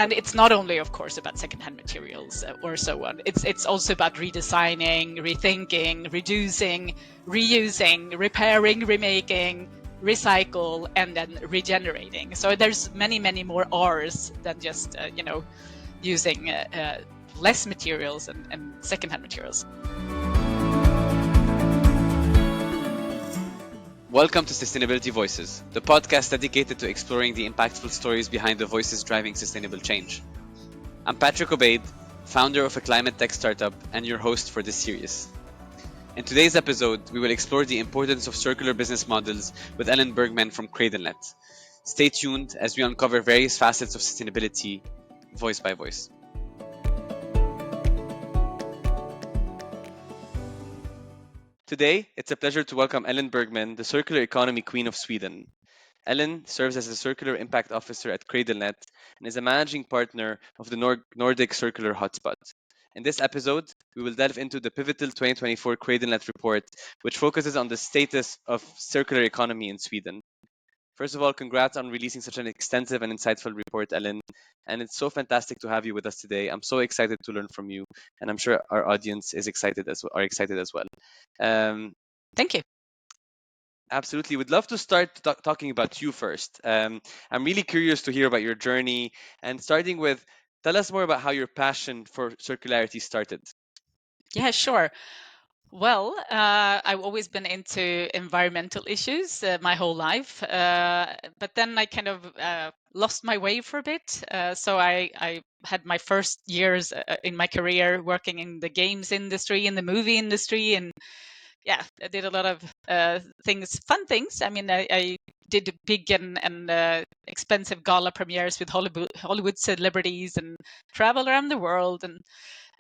And it's not only, of course, about secondhand materials or so on. It's also about redesigning, rethinking, reducing, reusing, repairing, remaking, recycle, and then regenerating. So there's many, many more R's than just using less materials and secondhand materials. Welcome to Sustainability Voices, the podcast dedicated to exploring the impactful stories behind the voices driving sustainable change. I'm Patrick Obeid, founder of a climate tech startup and your host for this series. In today's episode, we will explore the importance of circular business models with Elin Bergman from Cradlenet. Stay tuned as we uncover various facets of sustainability, voice by voice. Today, it's a pleasure to welcome Elin Bergman, the circular economy queen of Sweden. Elin serves as a circular impact officer at Cradlenet and is a managing partner of the Nordic Circular Hotspot. In this episode, we will delve into the pivotal 2024 Cradlenet report, which focuses on the status of circular economy in Sweden. First of all, congrats on releasing such an extensive and insightful report, Elin. And it's so fantastic to have you with us today. I'm so excited to learn from you, and I'm sure our audience is excited as well. Thank you. Absolutely. We'd love to start talking about you first. I'm really curious to hear about your journey, and starting with, tell us more about how your passion for circularity started. Yeah, sure. Well, I've always been into environmental issues my whole life, but then I kind of lost my way for a bit. So I had my first years in my career working in the games industry, in the movie industry, and yeah, I did a lot of fun things. I mean, I did big and expensive gala premieres with Hollywood celebrities and travel around the world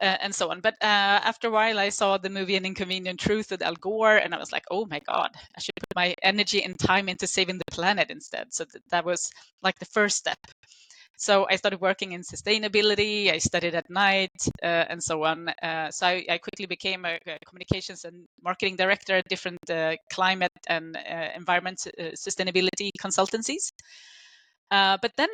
and so on. But after a while, I saw the movie An Inconvenient Truth with Al Gore, and I was like, oh my God, I should put my energy and time into saving the planet instead. So that was like the first step. So I started working in sustainability. I studied at night and so on. So I quickly became a communications and marketing director at different climate and environment sustainability consultancies. But then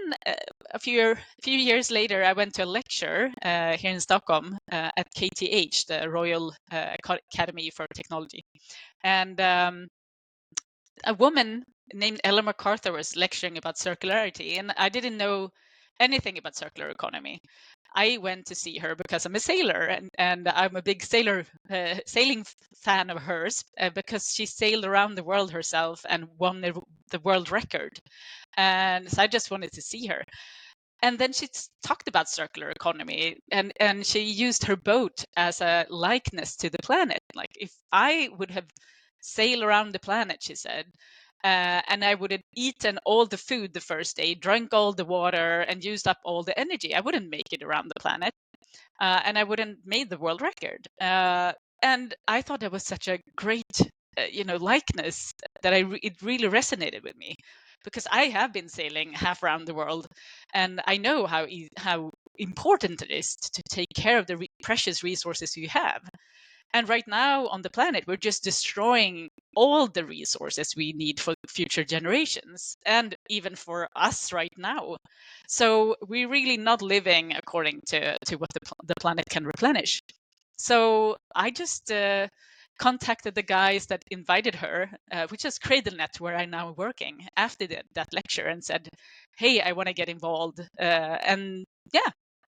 a few years later, I went to a lecture here in Stockholm at KTH, the Royal Academy for Technology. And a woman named Ella MacArthur was lecturing about circularity, and I didn't know anything about circular economy. I went to see her because I'm a sailor, and I'm a big sailing fan of hers because she sailed around the world herself and won the world record. And so I just wanted to see her. And then she talked about circular economy, and she used her boat as a likeness to the planet. Like, if I would have sailed around the planet, she said, and I would have eaten all the food the first day, drank all the water, and used up all the energy, I wouldn't make it around the planet, and I wouldn't made the world record. And I thought that was such a great, likeness that it really resonated with me, because I have been sailing half around the world, and I know how important it is to take care of the precious resources you have. And right now on the planet, we're just destroying all the resources we need for future generations, and even for us right now. So we're really not living according to what the planet can replenish. So I just contacted the guys that invited her, which is Cradlenet, where I'm now working, after that lecture, and said, hey, I want to get involved. And yeah,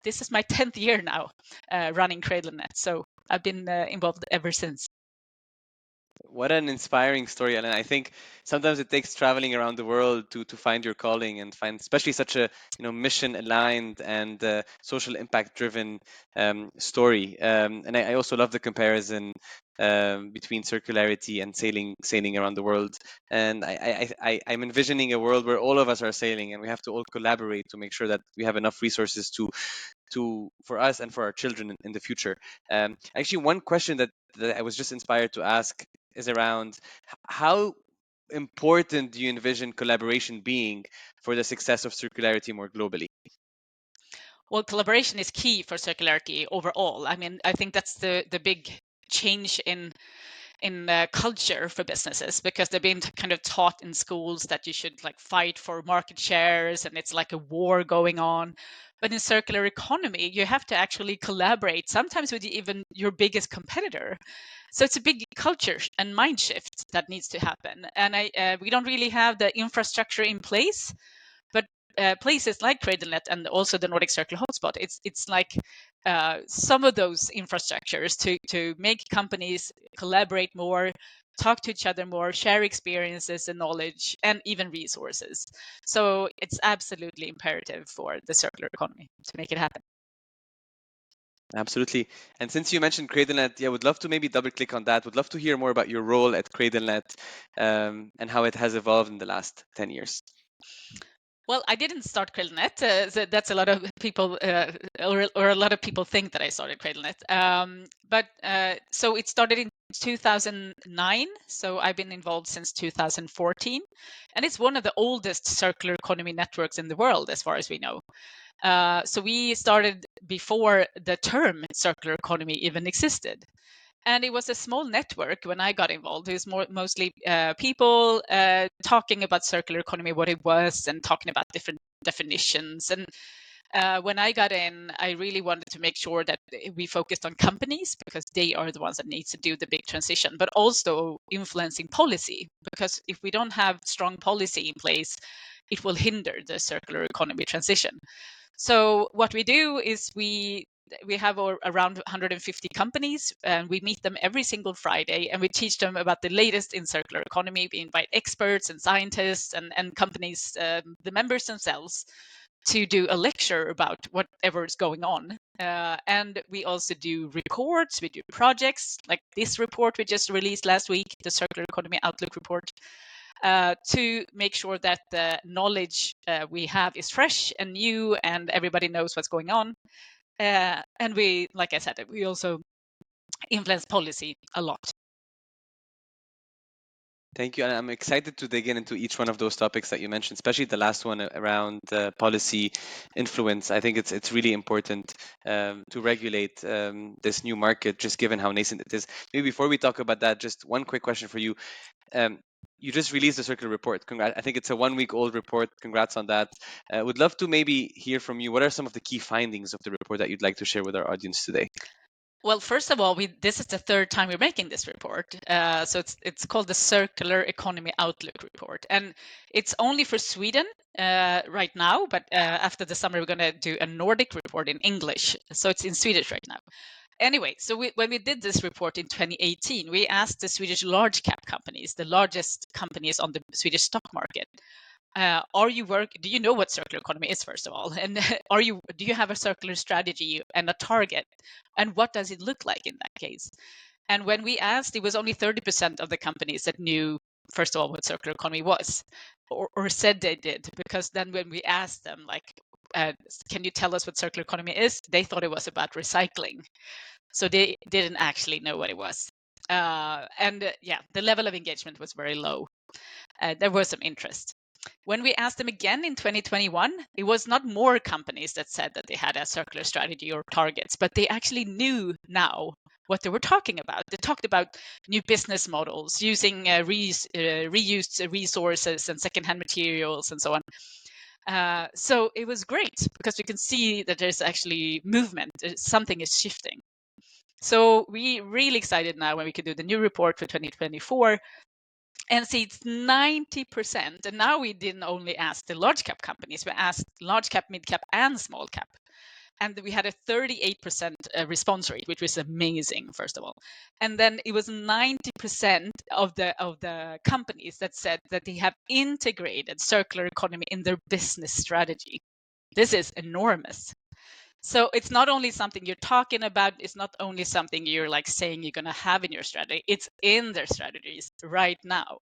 this is my 10th year now running Cradlenet. So I've been involved ever since. What an inspiring story, Ellen. I think sometimes it takes traveling around the world to find your calling and find, especially such a mission aligned and social impact driven story. And I also love the comparison between circularity and sailing around the world. And I'm envisioning a world where all of us are sailing, and we have to all collaborate to make sure that we have enough resources for us and for our children in the future. Actually, one question that I was just inspired to ask is around how important do you envision collaboration being for the success of circularity more globally? Well, collaboration is key for circularity overall. I mean, I think that's the big change in culture for businesses, because they've been kind of taught in schools that you should like fight for market shares and it's like a war going on. But in circular economy, you have to actually collaborate, sometimes with even your biggest competitor. So it's a big culture and mind shift that needs to happen. And we don't really have the infrastructure in place, but places like Cradlenet and also the Nordic Circular Hotspot, it's like some of those infrastructures to make companies collaborate more, talk to each other more, share experiences and knowledge, and even resources. So it's absolutely imperative for the circular economy to make it happen. Absolutely. And since you mentioned Cradlenet, yeah, would love to maybe double click on that. Would love to hear more about your role at Cradlenet, and how it has evolved in the last 10 years. Well, I didn't start Cradlenet. So that's a lot of people, or a lot of people think that I started Cradlenet. But so it started in 2009. So I've been involved since 2014, and it's one of the oldest circular economy networks in the world, as far as we know. So we started before the term circular economy even existed. And it was a small network when I got involved. It was mostly people talking about circular economy, what it was, and talking about different definitions. And when I got in, I really wanted to make sure that we focused on companies, because they are the ones that need to do the big transition, but also influencing policy, because if we don't have strong policy in place, it will hinder the circular economy transition. So what we do is we have around 150 companies, and we meet them every single Friday, and we teach them about the latest in circular economy. We invite experts and scientists and companies, the members themselves, to do a lecture about whatever is going on. And we also do reports, we do projects like this report we just released last week, the Circular Economy Outlook report, to make sure that the knowledge we have is fresh and new and everybody knows what's going on. And we, like I said, we also influence policy a lot. Thank you. And I'm excited to dig into each one of those topics that you mentioned, especially the last one around policy influence. I think it's really important to regulate this new market, just given how nascent it is. Maybe before we talk about that, just one quick question for you. You just released the circular report. Congrats. I think it's a 1 week old report. Congrats on that. Would love to maybe hear from you. What are some of the key findings of the report that you'd like to share with our audience today? Well, first of all, this is the third time we're making this report. So it's called the Circular Economy Outlook report, and it's only for Sweden right now. But after the summer, we're going to do a Nordic report in English. So it's in Swedish right now. Anyway, so when we did this report in 2018, we asked the Swedish large cap companies, the largest companies on the Swedish stock market, do you know what circular economy is, first of all, and do you have a circular strategy and a target, and what does it look like in that case? And when we asked, it was only 30% of the companies that knew, first of all, what circular economy was, or said they did, because then when we asked them, like, can you tell us what circular economy is, they thought it was about recycling, so they didn't actually know what it was. Yeah, the level of engagement was very low. There was some interest. When we asked them again in 2021, it was not more companies that said that they had a circular strategy or targets, but they actually knew now what they were talking about. They talked about new business models, using reused resources and secondhand materials and so on. So it was great because we can see that there's actually movement, something is shifting. So we're really excited now when we can do the new report for 2024 and see it's 90%. And now we didn't only ask the large cap companies, we asked large cap, mid cap, and small cap. And we had a 38% response rate, which was amazing, first of all. And then it was 90% of the companies that said that they have integrated circular economy in their business strategy. This is enormous. So it's not only something you're talking about, it's not only something you're like saying you're going to have in your strategy, it's in their strategies right now.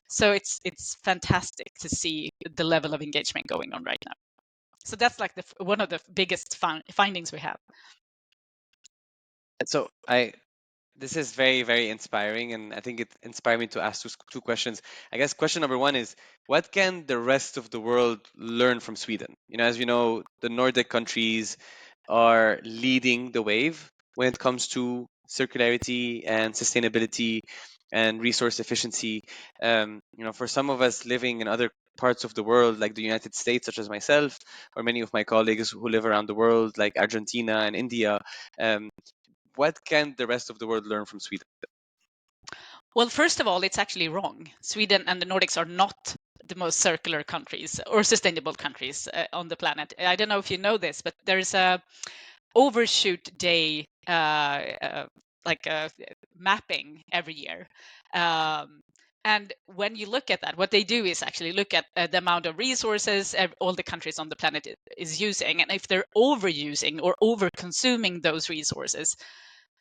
So it's fantastic to see the level of engagement going on right now. So that's like one of the biggest findings we have. So this is very, very inspiring, and I think it inspired me to ask two questions. I guess question number one is, what can the rest of the world learn from Sweden? As you know, the Nordic countries are leading the wave when it comes to circularity and sustainability and resource efficiency. For some of us living in other parts of the world, like the United States, such as myself, or many of my colleagues who live around the world, like Argentina and India. Um, what can the rest of the world learn from Sweden? Well, first of all, it's actually wrong. Sweden and the Nordics are not the most circular countries or sustainable countries on the planet. I don't know if you know this, but there's a overshoot day like mapping every year. Um, and when you look at that, what they do is actually look at the amount of resources all the countries on the planet is using, and if they're overusing or over consuming those resources.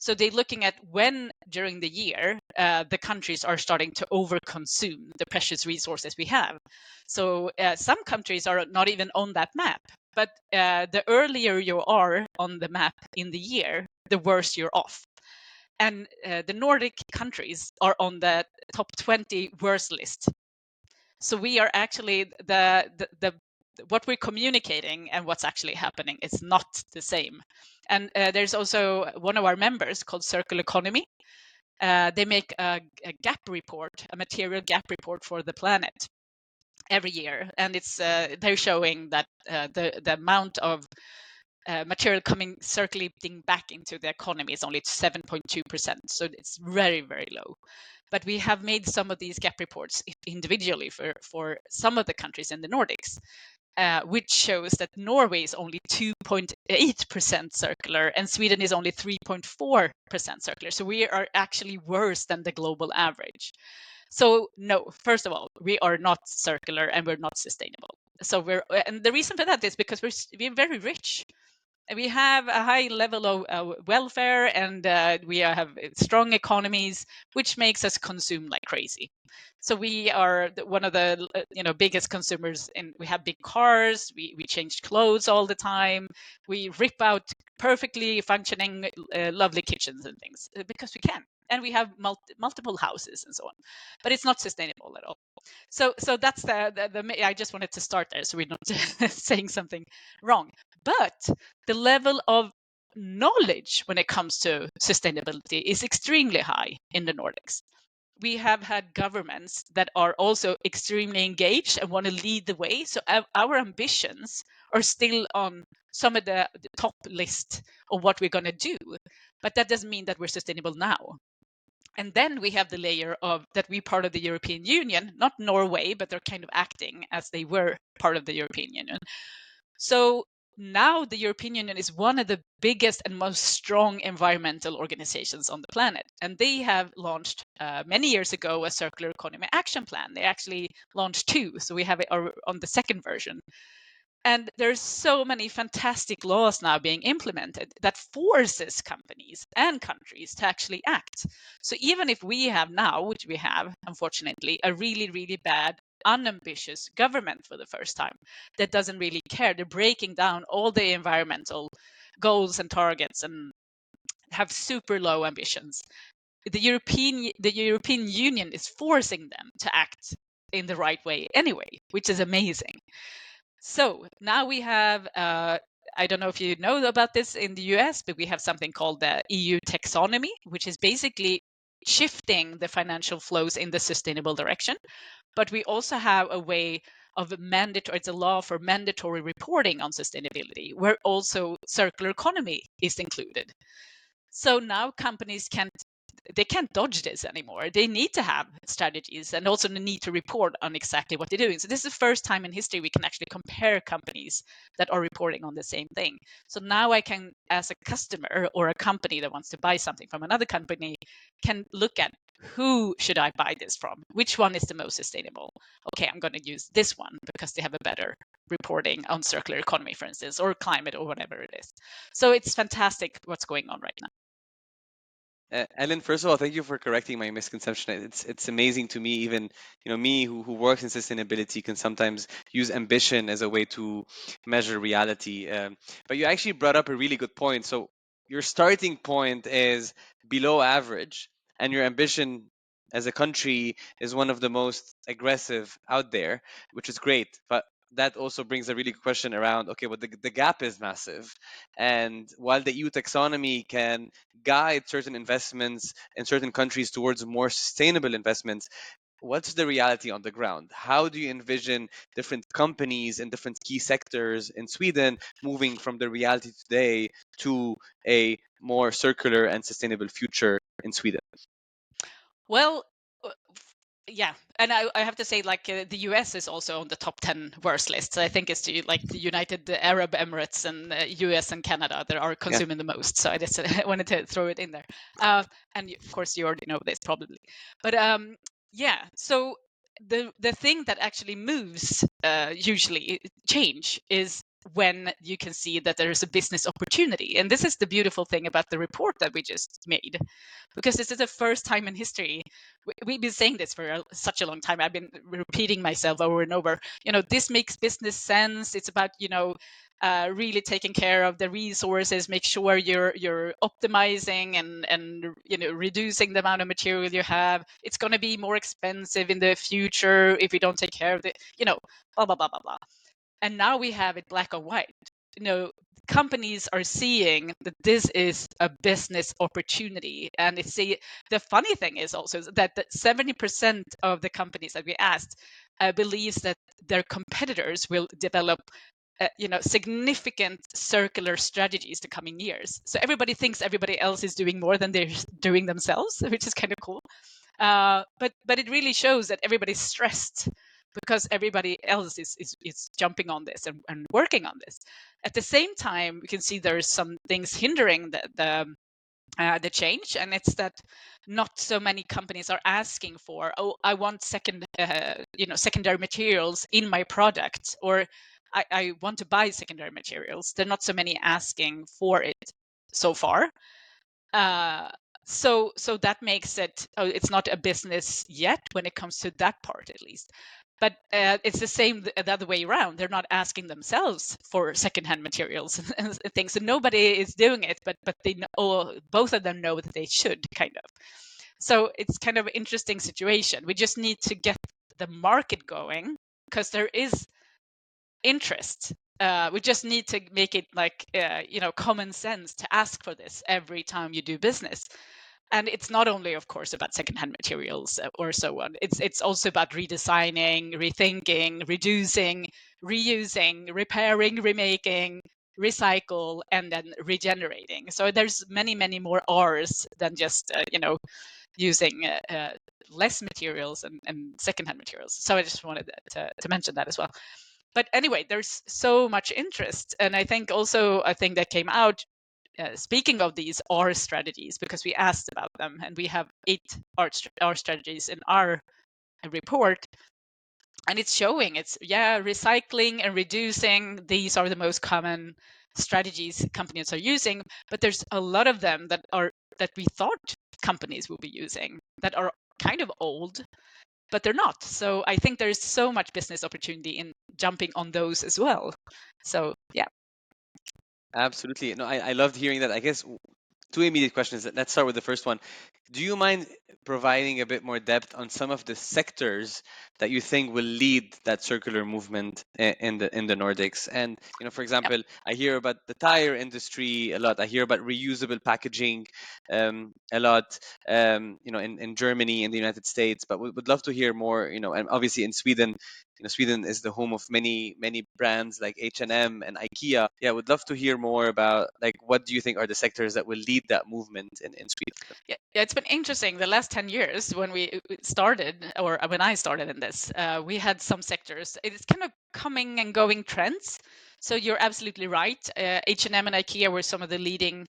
So they're looking at when during the year the countries are starting to overconsume the precious resources we have. So some countries are not even on that map, but the earlier you are on the map in the year, the worse you're off. And the Nordic countries are on the top 20 worst list. So we are actually the what we're communicating and what's actually happening is not the same. And there's also one of our members called Circular Economy. They make a gap report, a material gap report for the planet every year, and it's they're showing that the amount of material coming circulating back into the economy is only 7.2%. So it's very, very low. But we have made some of these gap reports individually for some of the countries in the Nordics, which shows that Norway is only 2.8% circular and Sweden is only 3.4% circular. So we are actually worse than the global average. So no, first of all, we are not circular and we're not sustainable. So and the reason for that is because we're very rich. We have a high level of welfare, and we have strong economies, which makes us consume like crazy. So we are one of the biggest consumers. And we have big cars. We change clothes all the time. We rip out perfectly functioning, lovely kitchens and things because we can. And we have multiple houses and so on. But it's not sustainable at all. So that's the I just wanted to start there so we're not saying something wrong. But the level of knowledge when it comes to sustainability is extremely high in the Nordics. We have had governments that are also extremely engaged and want to lead the way. So our ambitions are still on some of the top list of what we're going to do. But that doesn't mean that we're sustainable now. And then we have the layer of that we're part of the European Union, not Norway, but they're kind of acting as they were part of the European Union. So now the European Union is one of the biggest and most strong environmental organizations on the planet. And they have launched many years ago a circular economy action plan. They actually launched two. So we have it on the second version. And there's so many fantastic laws now being implemented that forces companies and countries to actually act. So even if we have now, which we have, unfortunately, a really, really bad, unambitious government for the first time that doesn't really care, they're breaking down all the environmental goals and targets and have super low ambitions. The European Union is forcing them to act in the right way anyway, which is amazing. So now we have, I don't know if you know about this in the US, but we have something called the EU taxonomy, which is basically shifting the financial flows in the sustainable direction. But we also have a way of mandatory, it's a law for mandatory reporting on sustainability, where also circular economy is included. So now companies can't dodge this anymore. They need to have strategies and also need to report on exactly what they're doing. So this is the first time in history we can actually compare companies that are reporting on the same thing. So now I can, as a customer or a company that wants to buy something from another company, can look at who should I buy this from? Which one is the most sustainable? Okay, I'm going to use this one because they have a better reporting on circular economy, for instance, or climate or whatever it is. So it's fantastic what's going on right now. Ellen, first of all, thank you for correcting my misconception. It's amazing to me, even me who works in sustainability can sometimes use ambition as a way to measure reality. But you actually brought up a really good point. So your starting point is below average, and your ambition as a country is one of the most aggressive out there, which is great. But that also brings a really good question around, okay, well, the gap is massive. And while the EU taxonomy can guide certain investments in certain countries towards more sustainable investments, what's the reality on the ground? How do you envision different companies in different key sectors in Sweden moving from the reality today to a more circular and sustainable future in Sweden? Well, yeah, and I have to say, like, the US is also on the top 10 worst lists. I think it's like the United Arab Emirates and US and Canada that are Yeah, consuming the most. So I just wanted to throw it in there. And of course, you already know this probably. But yeah, so the thing that actually moves usually change is when you can see that there is a business opportunity. And this is the beautiful thing about the report that we just made, because this is the first time in history. We've been saying this for such a long time. I've been repeating myself over and over. This makes business sense. It's about really taking care of the resources, make sure you're optimizing and reducing the amount of material you have. It's going to be more expensive in the future if you don't take care of it. Blah blah blah blah blah. And now we have it black and white. Companies are seeing that this is a business opportunity. And the funny thing is also that 70% of the companies that we asked believes that their competitors will develop significant circular strategies the coming years. So everybody thinks everybody else is doing more than they're doing themselves, which is kind of cool. But it really shows that everybody's stressed because everybody else is jumping on this and working on this. At the same time, we can see there's some things hindering the change, and it's that not so many companies are asking for, oh, I want secondary materials in my product, or I want to buy secondary materials. There are not so many asking for it so far. So that makes it's not a business yet when it comes to that part, at least. But it's the same the other way around. They're not asking themselves for secondhand materials and things. So nobody is doing it, but they know, both of them know that they should, kind of. So it's kind of an interesting situation. We just need to get the market going, because there is interest. We just need to make it like common sense to ask for this every time you do business. And it's not only, of course, about secondhand materials or so on. It's also about redesigning, rethinking, reducing, reusing, repairing, remaking, recycle, and then regenerating. So there's many more R's than just using less materials and secondhand materials. So I just wanted to mention that as well. But anyway, there's so much interest, and I think also a thing that came out, speaking of these R strategies, because we asked about them, and we have 8 R strategies in our report, and it's showing recycling and reducing. These are the most common strategies companies are using, but there's a lot of them that we thought companies will be using that are kind of old, but they're not. So I think there's so much business opportunity in jumping on those as well. So yeah. absolutely. No, I loved hearing that. I guess two immediate questions. Let's start with the first one. Do you mind providing a bit more depth on some of the sectors that you think will lead that circular movement in the Nordics? And for Yep. example, I hear about the tire industry a lot. I hear about reusable packaging a lot. In Germany, in the United States, but we would love to hear more. And obviously in Sweden. Sweden is the home of many brands like H&M and IKEA. Yeah, would love to hear more about, like, what do you think are the sectors that will lead that movement in Sweden? Yeah, it's been interesting the last 10 years when we started, or when I started in this. We had some sectors. It's kind of coming and going trends. So you're absolutely right. H&M and IKEA were some of the leading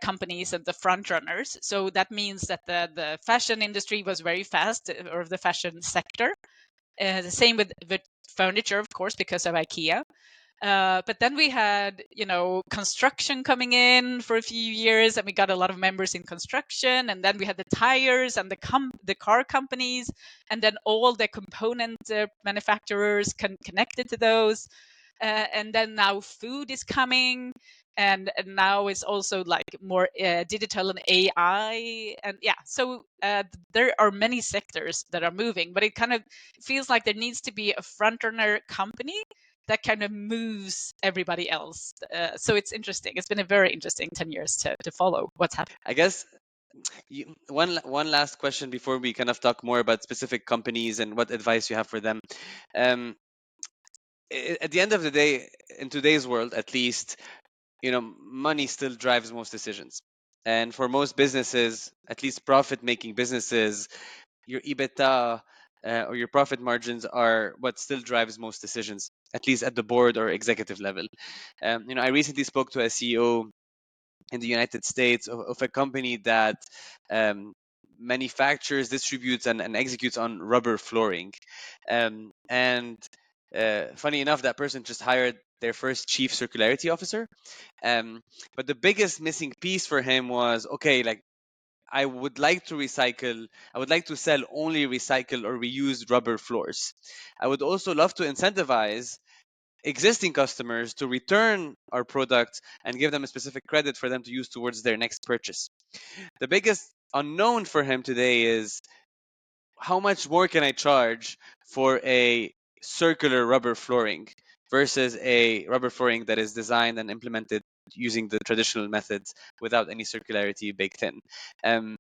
companies and the front runners. So that means that the fashion industry was very fast, or the fashion sector. The same with furniture, of course, because of IKEA. But then we had, construction coming in for a few years, and we got a lot of members in construction. And then we had the tires and the car companies, and then all the component manufacturers connected to those. And then now food is coming, and now it's also like more digital and AI, and yeah. So there are many sectors that are moving, but it kind of feels like there needs to be a front runner company that kind of moves everybody else. So it's interesting. It's been a very interesting 10 years to follow what's happening. I guess One last question before we kind of talk more about specific companies and what advice you have for them. Um, at the end of the day, in today's world, at least, money still drives most decisions. And for most businesses, at least profit-making businesses, your EBITDA or your profit margins are what still drives most decisions, at least at the board or executive level. I recently spoke to a CEO in the United States of a company that um, manufactures, distributes, and executes on rubber flooring. And funny enough, that person just hired their first chief circularity officer. But the biggest missing piece for him was, okay, like, I would like to recycle, I would like to sell only recycled or reused rubber floors. I would also love to incentivize existing customers to return our product and give them a specific credit for them to use towards their next purchase. The biggest unknown for him today is, how much more can I charge for a circular rubber flooring versus a rubber flooring that is designed and implemented using the traditional methods without any circularity baked in? Um,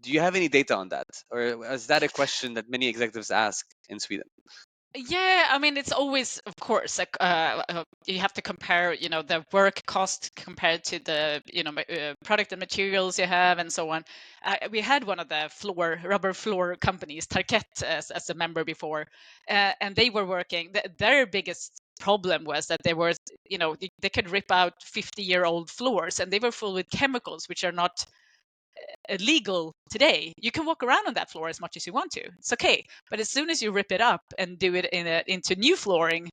do you have any data on that, or is that a question that many executives ask in Sweden? Yeah, I mean, it's always, of course, like you have to compare, the work cost compared to the, product and materials you have and so on. We had one of the rubber floor companies, Tarkett, as a member before, and they were working. Their biggest problem was that they were, they could rip out 50-year-old floors, and they were full with chemicals which are not illegal today. You can walk around on that floor as much as you want to. It's okay. But as soon as you rip it up and do it into new flooring,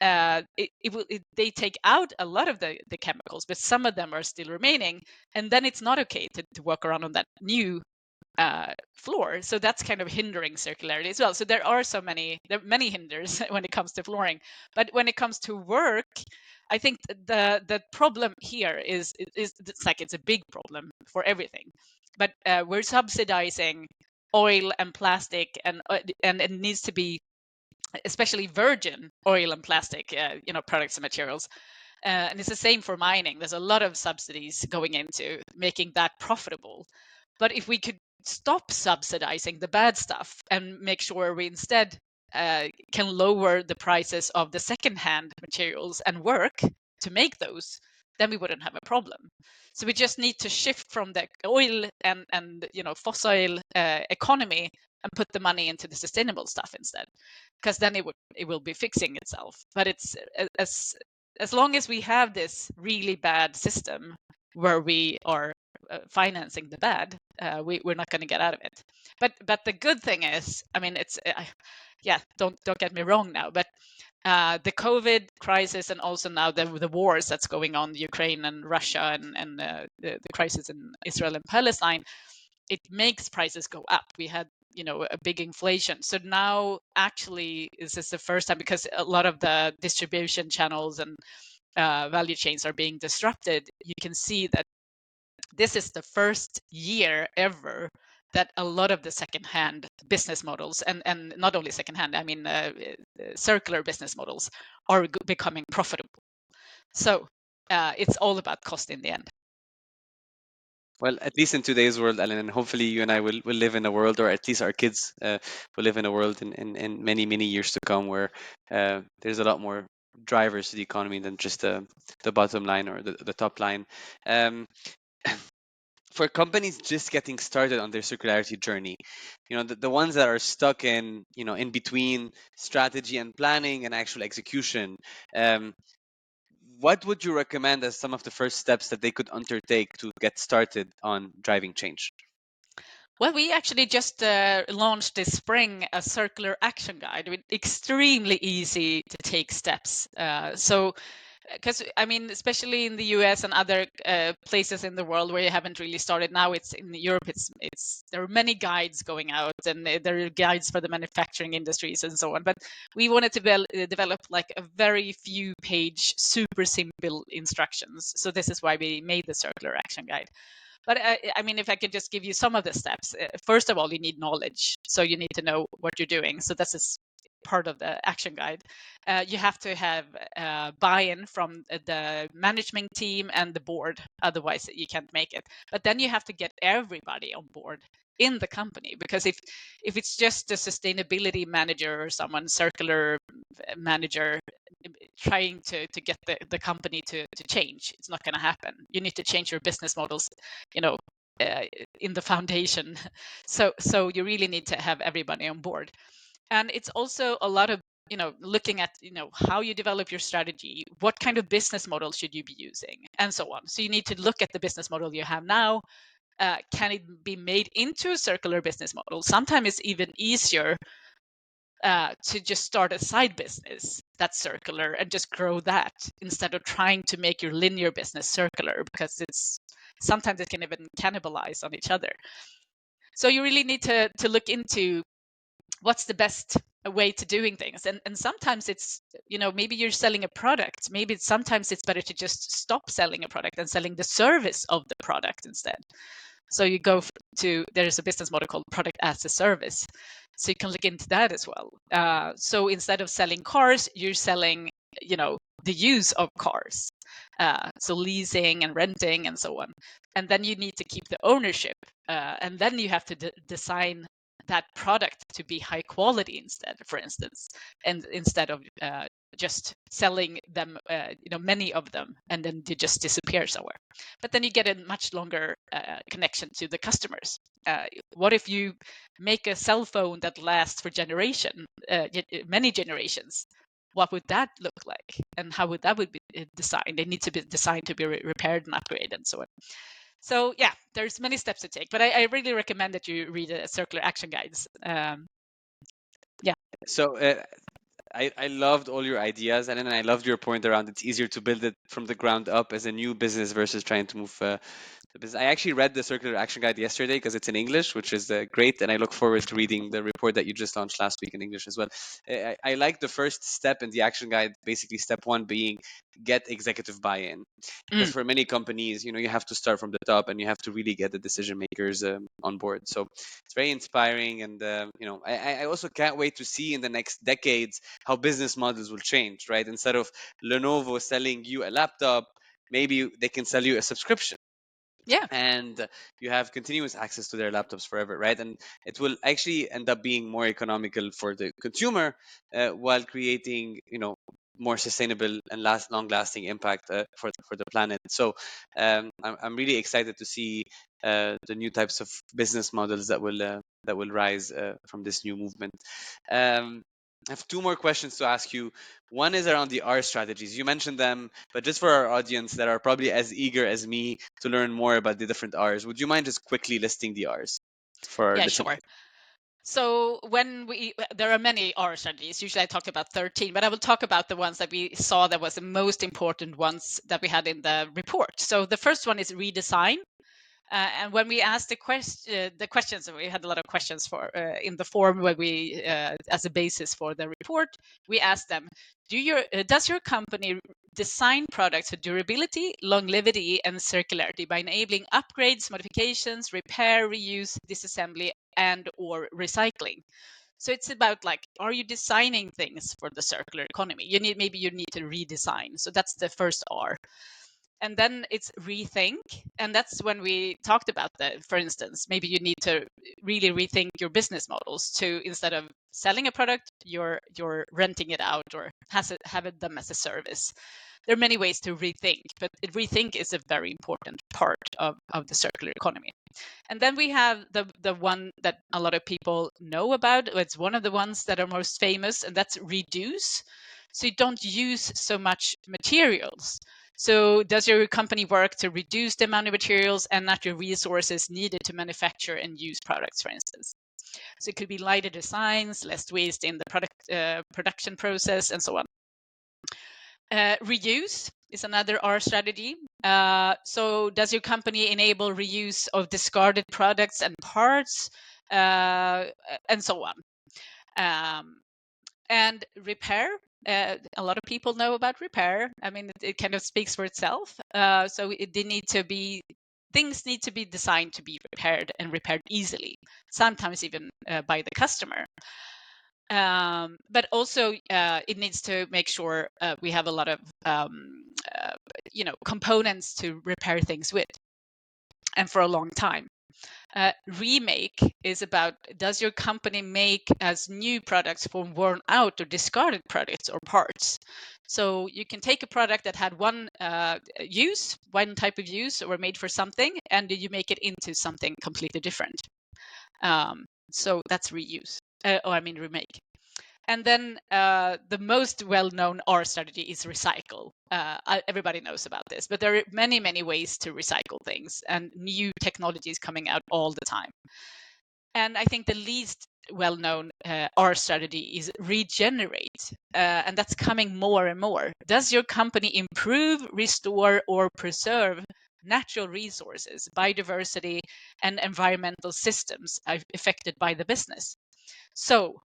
they take out a lot of the chemicals, but some of them are still remaining, and then it's not okay to walk around on that new floor. So that's kind of hindering circularity as well. So there are many hinders when it comes to flooring. But when it comes to work, I think the problem here is it's like it's a big problem for everything. But we're subsidizing oil and plastic, and it needs to be especially virgin oil and plastic, products and materials. And it's the same for mining. There's a lot of subsidies going into making that profitable. But if we could stop subsidizing the bad stuff and make sure we instead can lower the prices of the secondhand materials and work to make those, then we wouldn't have a problem. So we just need to shift from the oil and fossil economy and put the money into the sustainable stuff instead, because then it will be fixing itself. But it's as long as we have this really bad system where we are financing the bad, we're not going to get out of it. But the good thing is, I mean, it's yeah, don't get me wrong now, but the COVID crisis and also now the wars that's going on, Ukraine and Russia, and the crisis in Israel and Palestine, it makes prices go up. We had a big inflation, so now actually this is the first time, because a lot of the distribution channels and value chains are being disrupted. You can see that this is the first year ever that a lot of the secondhand business models, and not only secondhand, I mean circular business models, are becoming profitable. So it's all about cost in the end. Well, at least in today's world, Alan, and hopefully you and I will live in a world, or at least our kids will live in a world in many, many years to come, where there's a lot more drivers to the economy than just the bottom line or the top line. Um, for companies just getting started on their circularity journey, the ones that are stuck in between strategy and planning and actual execution, um, what would you recommend as some of the first steps that they could undertake to get started on driving change? Well, we actually just launched this spring a circular action guide with extremely easy to take steps. So because I mean, especially in the US and other places in the world where you haven't really started now, it's in Europe. It's there are many guides going out, and there are guides for the manufacturing industries and so on. But we wanted to develop like a very few page, super simple instructions. So this is why we made the circular action guide. But I mean, if I could just give you some of the steps. First of all, you need knowledge. So you need to know what you're doing. So this is part of the action guide, you have to have buy-in from the management team and the board. Otherwise, you can't make it. But then you have to get everybody on board in the company, because if it's just a sustainability manager or someone circular manager trying to get the company to change, it's not going to happen. You need to change your business models, you know, in the foundation. So you really need to have everybody on board. And it's also a lot of, looking at, how you develop your strategy, what kind of business model should you be using, and so on. So you need to look at the business model you have now. Can it be made into a circular business model? Sometimes it's even easier to just start a side business that's circular and just grow that, instead of trying to make your linear business circular, because sometimes it can even cannibalize on each other. So you really need to look into what's the best way to doing things. And sometimes it's, maybe you're selling a product. Maybe sometimes it's better to just stop selling a product and selling the service of the product instead. So you go to, there's a business model called product as a service. So you can look into that as well. So instead of selling cars, you're selling, the use of cars. So leasing and renting and so on. And then you need to keep the ownership. And then you have to design that product to be high quality instead, for instance, and instead of just selling them, many of them, and then they just disappear somewhere. But then you get a much longer connection to the customers. What if you make a cell phone that lasts for many generations? What would that look like, and how would that be designed? They need to be designed to be repaired and upgraded and so on. So yeah, there's many steps to take, but I really recommend that you read circular action guides. Yeah. So I loved all your ideas, and then I loved your point around it's easier to build it from the ground up as a new business versus trying to move the business. I actually read the Circular Action Guide yesterday because it's in English, which is great, and I look forward to reading the report that you just launched last week in English as well. I like the first step in the action guide, basically step one being get executive buy-in, because Mm. for many companies, you have to start from the top and you have to really get the decision makers on board. So it's very inspiring, and I also can't wait to see in the next decades how business models will change, right? Instead of Lenovo selling you a laptop, maybe they can sell you a subscription, Yeah. and you have continuous access to their laptops forever, right? And it will actually end up being more economical for the consumer, while creating more sustainable and long lasting impact for the planet. So I'm really excited to see the new types of business models that will rise from this new movement. I have two more questions to ask you. One is around the R strategies. You mentioned them, but just for our audience that are probably as eager as me to learn more about the different R's, would you mind just quickly listing the R's for our Yeah, listeners? sure. So there are many R strategies. Usually I talk about 13, but I will talk about the ones that we saw that was the most important ones that we had in the report. So the first one is redesign. And when we asked the questions, we had a lot of questions for in the form where we, as a basis for the report, we asked them, does your company design products for durability, longevity, and circularity by enabling upgrades, modifications, repair, reuse, disassembly, and/or recycling? So it's about are you designing things for the circular economy? Maybe you need to redesign. So that's the first R. And then it's rethink, and that's when we talked about that. For instance, maybe you need to really rethink your business models to, instead of selling a product, you're renting it out or have them as a service. There are many ways to rethink, but rethink is a very important part of the circular economy. And then we have the one that a lot of people know about. It's one of the ones that are most famous, and that's reduce. So you don't use so much materials. So does your company work to reduce the amount of materials and natural resources needed to manufacture and use products, for instance? So it could be lighter designs, less waste in the production process, and so on. Reuse is another R strategy. So does your company enable reuse of discarded products and parts, and so on? And repair. A lot of people know about repair. I mean, it kind of speaks for itself. So things need to be designed to be repaired, and repaired easily, sometimes even by the customer. But also it needs to make sure we have a lot of components to repair things with, and for a long time. Remake is about, does your company make as new products from worn out or discarded products or parts? So you can take a product that had one type of use, or made for something, and you make it into something completely different. So that's reuse, remake. And then the most well-known R strategy is recycle. Everybody knows about this, but there are many, many ways to recycle things, and new technologies coming out all the time. And I think the least well-known R strategy is regenerate, and that's coming more and more. Does your company improve, restore, or preserve natural resources, biodiversity, and environmental systems affected by the business? So,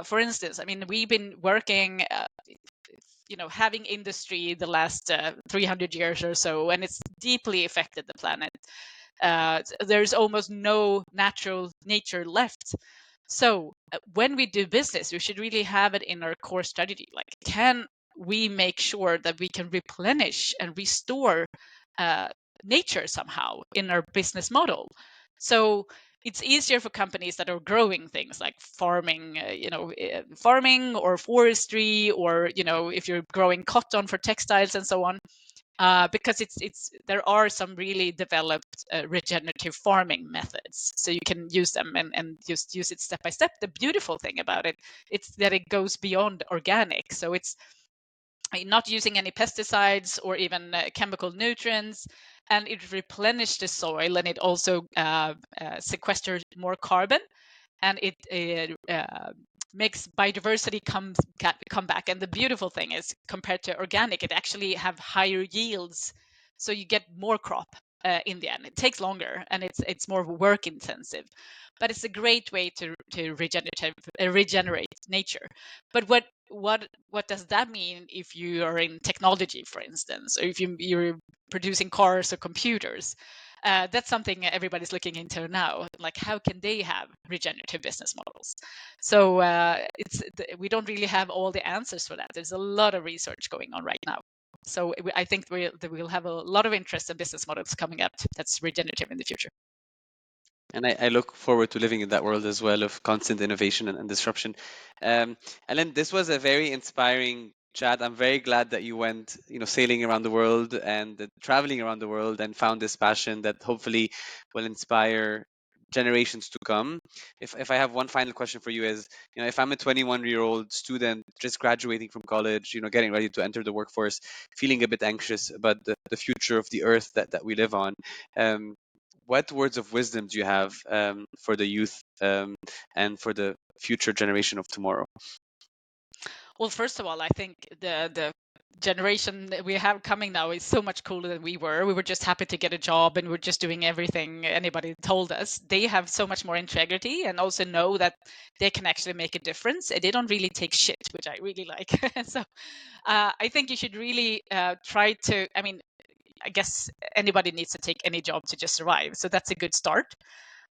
for instance, I mean, we've been working, having industry the last 300 years or so, and it's deeply affected the planet. There's almost no natural nature left. So, when we do business, we should really have it in our core strategy. Like, can we make sure that we can replenish and restore nature somehow in our business model? So it's easier for companies that are growing things like farming, farming or forestry, or if you're growing cotton for textiles and so on, because there are some really developed regenerative farming methods, so you can use them and just use it step by step. The beautiful thing about it's that it goes beyond organic, so it's not using any pesticides or even chemical nutrients, and it replenishes the soil, and it also sequesters more carbon, and it makes biodiversity come back. And the beautiful thing is, compared to organic, it actually have higher yields, so you get more crop in the end. It takes longer, and it's more work intensive, but it's a great way to regenerate nature. But what does that mean if you are in technology, for instance, or if you're producing cars or computers? That's something everybody's looking into now. Like, how can they have regenerative business models? So we don't really have all the answers for that. There's a lot of research going on right now. So I think we'll have a lot of interest in business models coming up that's regenerative in the future. And I look forward to living in that world as well, of constant innovation and disruption. Ellen, this was a very inspiring chat. I'm very glad that you went, sailing around the world and traveling around the world and found this passion that hopefully will inspire generations to come. If I have one final question for you is, if I'm a 21-year-old student just graduating from college, getting ready to enter the workforce, feeling a bit anxious about the future of the earth that we live on, um, what words of wisdom do you have for the youth and for the future generation of tomorrow? Well, first of all, I think the generation that we have coming now is so much cooler than we were. We were just happy to get a job, and we're just doing everything anybody told us. They have so much more integrity, and also know that they can actually make a difference, and they don't really take shit, which I really like. So I think you should really try to, I mean, I guess anybody needs to take any job to just survive. So that's a good start.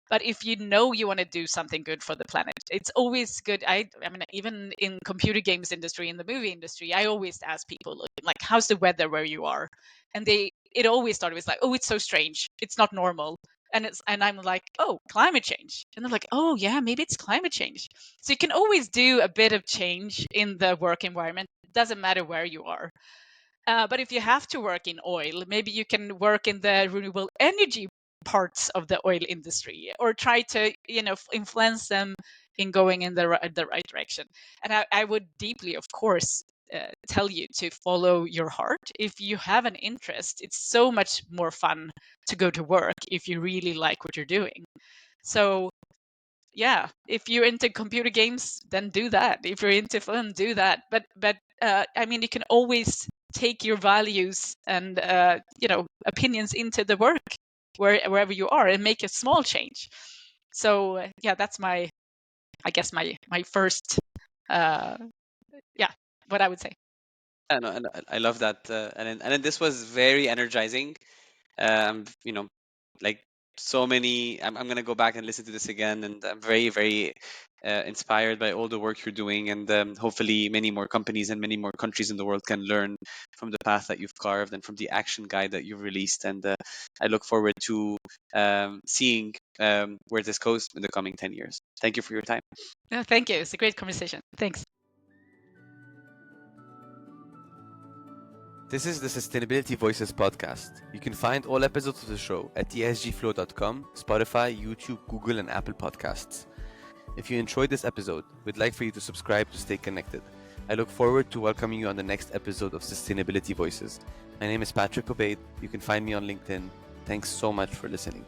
But if you know you want to do something good for the planet, it's always good. I mean, even in computer games industry, in the movie industry, I always ask people, like, how's the weather where you are? And it always started with like, oh, it's so strange, it's not normal. And I'm like, oh, climate change. And they're like, oh yeah, maybe it's climate change. So you can always do a bit of change in the work environment. It doesn't matter where you are. But if you have to work in oil, maybe you can work in the renewable energy parts of the oil industry, or try to influence them in going in the right direction. And I would deeply, of course, tell you to follow your heart. If you have an interest, it's so much more fun to go to work if you really like what you're doing. So yeah, if you're into computer games, then do that. If you're into film, do that. But I mean, you can always take your values and opinions into the work wherever you are, and make a small change. So yeah, that's I guess my first yeah, what I would say. Yeah, no, and I love that, and then this was very energizing. You know, like so many. I'm gonna go back and listen to this again, and I'm very, very inspired by all the work you're doing, and hopefully many more companies and many more countries in the world can learn from the path that you've carved and from the action guide that you've released. And I look forward to seeing where this goes in the coming 10 years. Thank you for your time. No, thank you. It's a great conversation. Thanks. This is the Sustainability Voices podcast. You can find all episodes of the show at esgflow.com, Spotify, YouTube, Google, and Apple Podcasts. If you enjoyed this episode, we'd like for you to subscribe to stay connected. I look forward to welcoming you on the next episode of Sustainability Voices. My name is Patrick Obeid. You can find me on LinkedIn. Thanks so much for listening.